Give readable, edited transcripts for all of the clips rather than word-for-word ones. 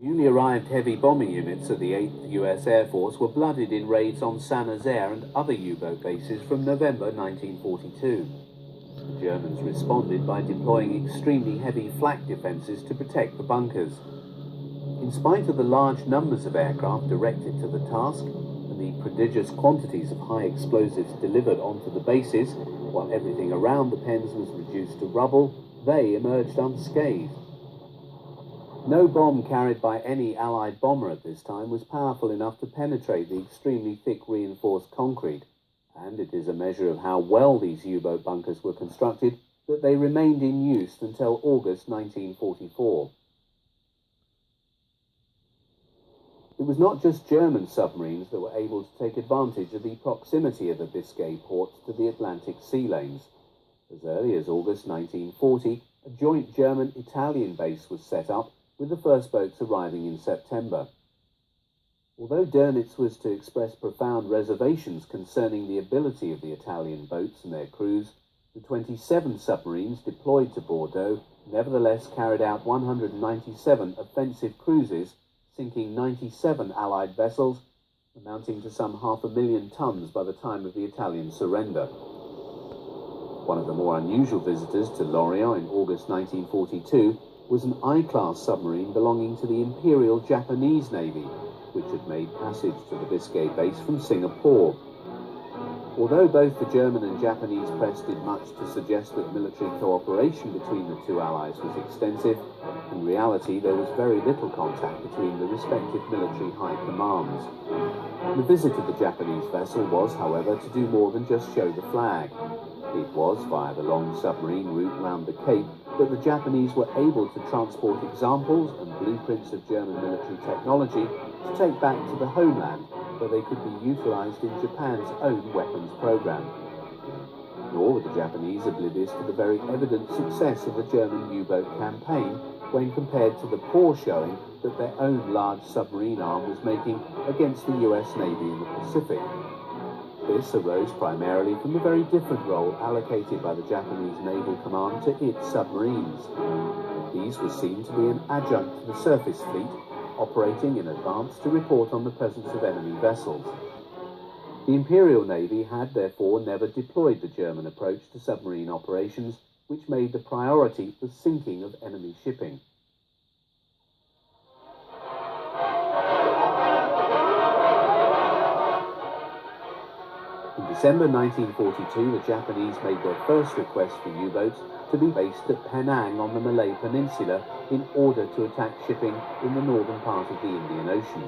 Newly arrived heavy bombing units of the 8th US Air Force were blooded in raids on Saint-Nazaire and other U-boat bases from November 1942. The Germans responded by deploying extremely heavy flak defences to protect the bunkers. In spite of the large numbers of aircraft directed to the task and the prodigious quantities of high explosives delivered onto the bases, while everything around the pens was reduced to rubble, they emerged unscathed. No bomb carried by any Allied bomber at this time was powerful enough to penetrate the extremely thick reinforced concrete, and it is a measure of how well these U-boat bunkers were constructed that they remained in use until August 1944. It was not just German submarines that were able to take advantage of the proximity of the Biscay ports to the Atlantic sea lanes. As early as August 1940, a joint German-Italian base was set up, with the first boats arriving in September. Although Dönitz was to express profound reservations concerning the ability of the Italian boats and their crews, the 27 submarines deployed to Bordeaux nevertheless carried out 197 offensive cruises, sinking 97 Allied vessels, amounting to some 500,000 tons by the time of the Italian surrender. One of the more unusual visitors to Lorient in August 1942 was an I-class submarine belonging to the Imperial Japanese Navy, which had made passage to the Biscay base from Singapore. Although both the German and Japanese press did much to suggest that military cooperation between the two allies was extensive, in reality there was very little contact between the respective military high commands. The visit of the Japanese vessel was, however, to do more than just show the flag. It was via the long submarine route round the Cape that the Japanese were able to transport examples and blueprints of German military technology to take back to the homeland, where they could be utilized in Japan's own weapons program. Nor were the Japanese oblivious to the very evident success of the German U-boat campaign when compared to the poor showing that their own large submarine arm was making against the US Navy in the Pacific. This arose primarily from the very different role allocated by the Japanese Naval Command to its submarines. These were seen to be an adjunct to the surface fleet, operating in advance to report on the presence of enemy vessels. The Imperial Navy had therefore never deployed the German approach to submarine operations, which made the priority the sinking of enemy shipping. In December 1942, the Japanese made their first request for U-boats to be based at Penang on the Malay Peninsula in order to attack shipping in the northern part of the Indian Ocean.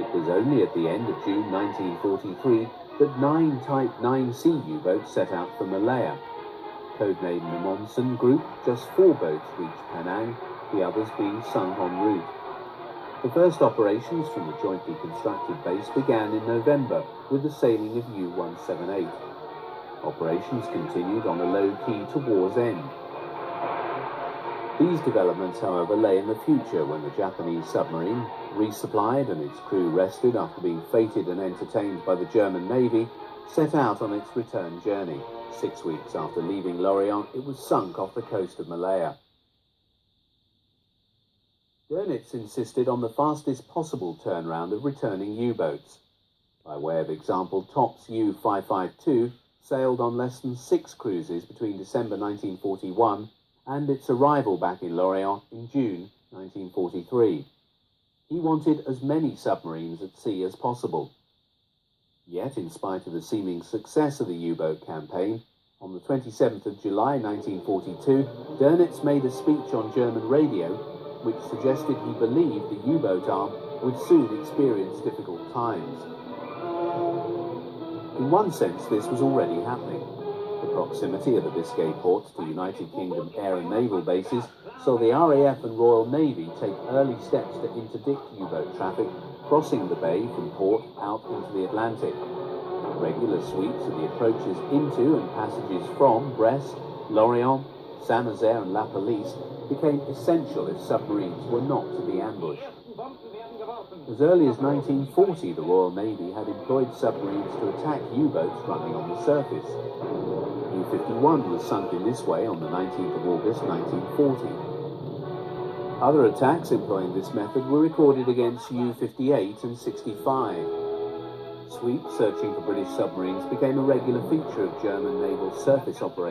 It was only at the end of June 1943 that 9 Type 9C U-boats set out for Malaya. Codenamed the Monson Group, just 4 boats reached Penang, the others being sunk en route. The first operations from the jointly constructed base began in November with the sailing of U-178. Operations continued on a low key to war's end. These developments, however, lay in the future when the Japanese submarine, resupplied and its crew rested after being feted and entertained by the German Navy, set out on its return journey. 6 weeks after leaving Lorient, it was sunk off the coast of Malaya. Dönitz insisted on the fastest possible turnaround of returning U-boats. By way of example, Tops U-552 sailed on less than 6 cruises between December 1941 and its arrival back in Lorient in June 1943. He wanted as many submarines at sea as possible. Yet, in spite of the seeming success of the U-boat campaign, on the 27th of July 1942, Dönitz made a speech on German radio which suggested he believed the U-boat arm would soon experience difficult times. In one sense, this was already happening. The proximity of the Biscay ports to United Kingdom air and naval bases saw the RAF and Royal Navy take early steps to interdict U-boat traffic crossing the bay from port out into the Atlantic. Regular sweeps of the approaches into and passages from Brest, Lorient, Saint-Nazaire and La Pallice became essential if submarines were not to be ambushed. As early as 1940, the Royal Navy had employed submarines to attack U-boats running on the surface. U-51 was sunk in this way on the 19th of August 1940. Other attacks employing this method were recorded against U-58 and 65. Sweeps searching for British submarines became a regular feature of German naval surface operations.